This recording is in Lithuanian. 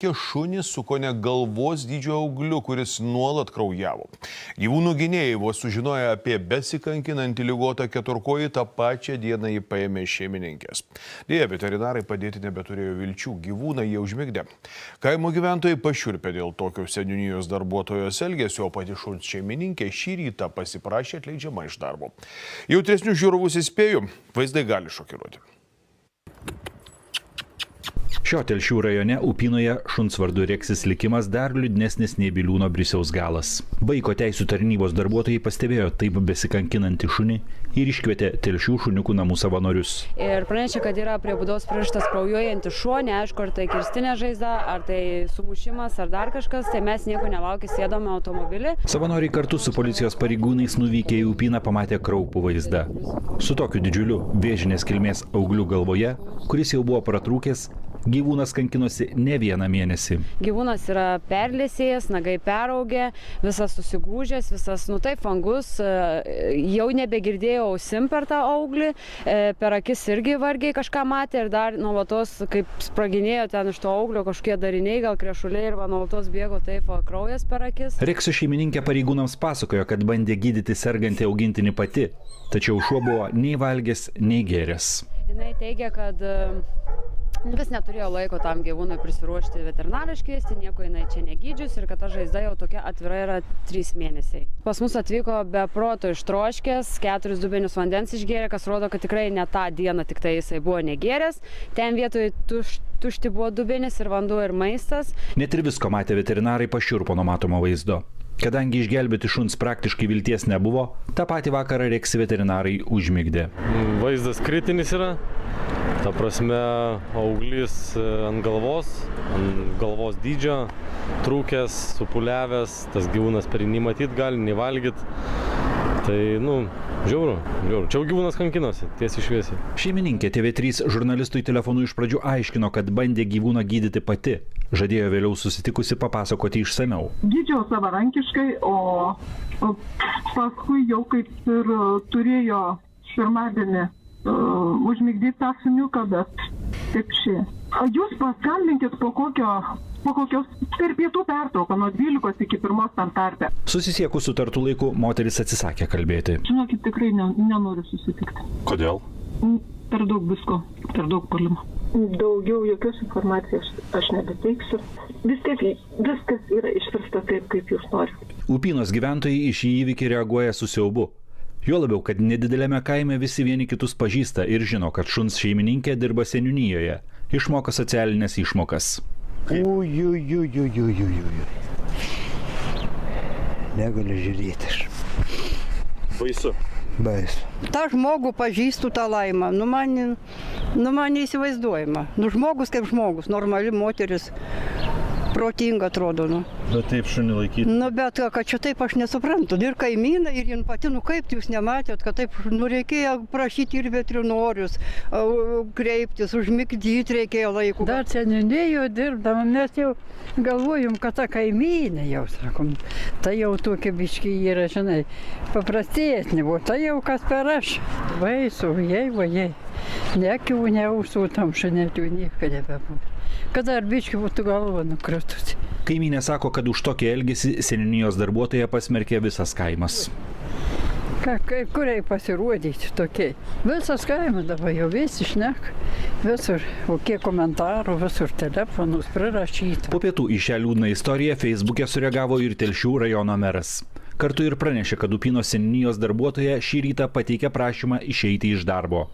šunį su kone galvos dydžio augliu, kuris nuolat kraujavo. Gyvūnų gynėjai vos sužinoję apie besikankinantį ligotą keturkojį, tą pačią dieną jį paėmė iš šeimininkės. Deja, veterinarai padėti nebeturėjo vilčių, gyvūną jie užmigdė. Kaimo gyventojai pašiurpė dėl tokio seniūnijos darbuotojos elgesio, o pati šuns šeimininkė šį rytą pasiprašė atleidžiama iš darbo. Jautresnių žiūrovus įspėju, vaizdai gali šokiruoti. Šio Telšių rajone Upinoje šuns vardu Reksis likimas dar liūdnesnis nei Biliūno Brisiaus galas. Vaiko teisų tarnybos darbuotojai pastebėjo taip besikankinantį šunį ir iškvietė Telšių šuniukų namų savanorius. Ir pranešė, kad yra prie būdos pririštas kraujuojantis šuo, neaišku, ar tai kirstinė žaizda, ar tai sumušimas, ar dar kažkas, tai mes nieko nelaukę sėdome automobilį. Savanoriai kartu su policijos pareigūnais nuvykę į Upiną pamatė kraupų vaizdą. Su tokiu didžiuliu vėžinės kilmės augliu galvoje, kuris jau buvo pratrūkęs, gyvūnas kankinosi ne vieną mėnesį. Gyvūnas yra perlėsėjęs, nagai peraugę, visas susigūžęs, visas, taip, vangus, jau nebegirdėjau ausim per tą auglį, per akis irgi vargiai kažką matė ir dar nuolatos, kaip spraginėjo ten iš to auglio kažkokie dariniai, gal krešuliai ir nuolatos bėgo taip kraujas per akis. Reksio šeimininkė pareigūnams pasakojo, kad bandė gydyti sergantį augintinį pati, tačiau šuo buvo nei valgęs, nei gėręs. Jinai teigia, kad vis neturėjo laiko tam gyvūnui prisiruošti veterinarą iškviesti, nieko jinai čia negydžius ir kad ta žaizda jau tokia atvira yra 3 mėnesiai. Pas mus atvyko be proto ištroškęs, 4 dubenius vandens išgėrė, kas rodo, kad tikrai ne tą dieną tik tai jisai buvo negėręs. Ten vietoj tušti buvo dubenis ir vanduo ir maistas. Net ir visko matė veterinarai pašiurpo nuo matomo vaizdo. Kadangi išgelbėti šuns praktiškai vilties nebuvo, tą patį vakarą Reksi veterinarai užmigdė. Vaizdas kritinis yra, ta prasme auglys ant galvos dydžio, trūkęs, supuliavęs, tas gyvūnas per jį matyt gali, nei valgyt. Tai, žiauru. Čia gyvūnas kankinosi, tiesiai šviesiai. Šeimininkė TV3 žurnalistui telefonu iš pradžių aiškino, kad bandė gyvūną gydyti pati. Žadėjo vėliau susitikusi papasakoti išsamiau. Gydžiau savarankiškai, o paskui jau kaip ir turėjo pirmadienį užmigdyti tą šuniuką, bet taip šie. Jūs paskambinkit po kokios per pietų pertrauką nuo 12 iki 1 tam tarpe. Susisiekus sutartų laiku, moteris atsisakė kalbėti. Žinokit, tikrai nenoriu susitikti. Kodėl? Per daug visko, per daug puolimo. Daugiau jokios informacijos aš nebeteiksiu. Viskas yra išversta taip, kaip jūs norite. Upinos gyventojai į šį įvykį reaguoja su siaubu. Juo labiau, kad nedidelėme kaime visi vieni kitus pažįsta ir žino, kad šuns šeimininkė dirba seniūnijoje, išmoka socialinės išmokas. Negaliu žiūrėti aš. Baisu. Baisu. Ta žmogų pažįstu tą laimą, man neįsivaizduojama. Žmogus kaip žmogus, normali moteris, protinga atrodo. Bet taip šunį laikyti. Bet kad čia taip aš nesuprantu. Ir kaimynai, ir jin pati, kaip jūs nematėt, kad taip reikėjo prašyti ir veterinorius, kreiptis, užmigdyti reikėjo laiku. Dar seniūnijoje dirbdama, mes jau galvojom, kad ta kaimynė jau, sakom, tai jau tokia biški yra, žinai, paprastesnė buvo, tai jau kas per aš. Baisu, jei, nekių neusų tam šunėlių nieko nebebūtų. Kada ar biški būtų galva nukritusi. Kaimynė sako, kad už tokį elgesį seniūnijos darbuotoją pasmerkė visas kaimas. Kuriai pasirodyti tokiai. Visas kaimas dabar jau visi šneka. Visur, kiek komentarų, visur telefonus prirašyta. Po pietų į šią liūdną istoriją Facebook'e sureagavo ir Telšių rajono meras. Kartu ir pranešė, kad Upinos seniūnijos darbuotoja šį rytą pateikė prašymą išeiti iš darbo.